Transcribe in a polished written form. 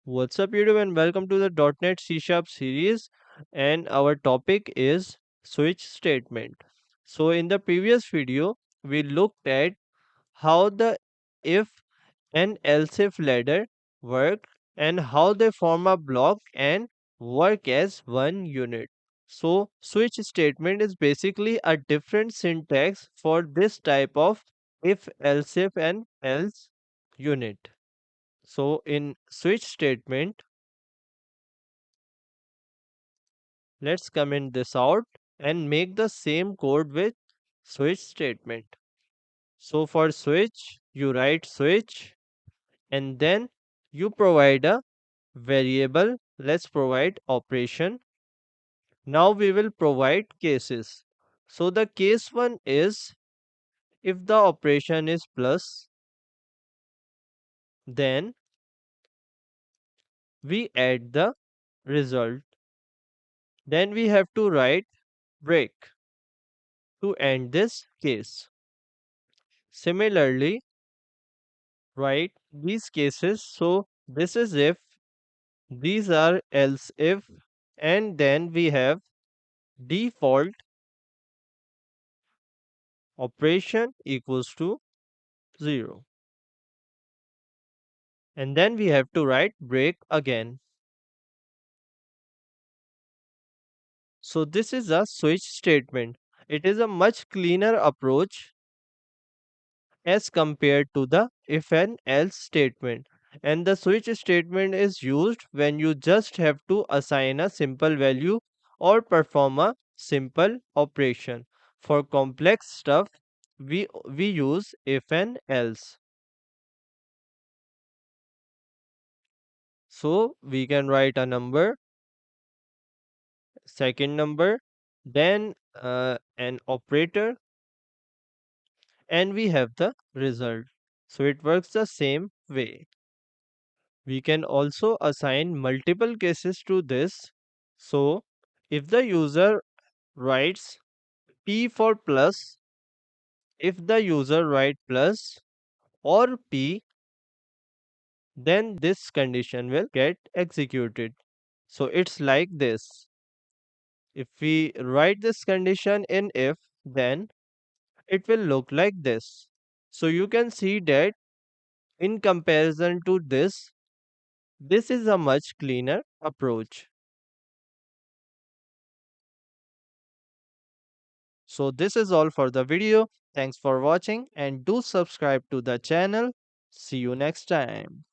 What's up, YouTube, and welcome to the .NET C Sharp series. And our topic is switch statement. So, in the previous video, we looked at how the if and else if ladder work and how they form a block and work as one unit. So, switch statement is basically a different syntax for this type of if and else unit. So, in switch statement, let's comment this out and make the same code with switch statement. So for switch, you write switch and then you provide a variable. Let's provide operation. Now we will provide cases. So the case one is if the operation is plus, then we add the result. Then we have to write break to end this case. Similarly, right, these cases, so this is if, these are else if, and then we have default operation equals to 0, and then we have to write break again. So this is a switch statement. It is a much cleaner approach as compared to the if and else statement. And the switch statement is used when you just have to assign a simple value or perform a simple operation. For complex stuff, we use if and else. So we can write a number, second number, then an operator, and we have the result. So it works the same way. We can also assign multiple cases to this. So, if the user writes P for plus, if the user write plus or P, then this condition will get executed. So, it's like this. If we write this condition in if, then it will look like this. So, you can see that in comparison to this is a much cleaner approach. So this is all for the video. Thanks for watching and do subscribe to the channel. See you next time.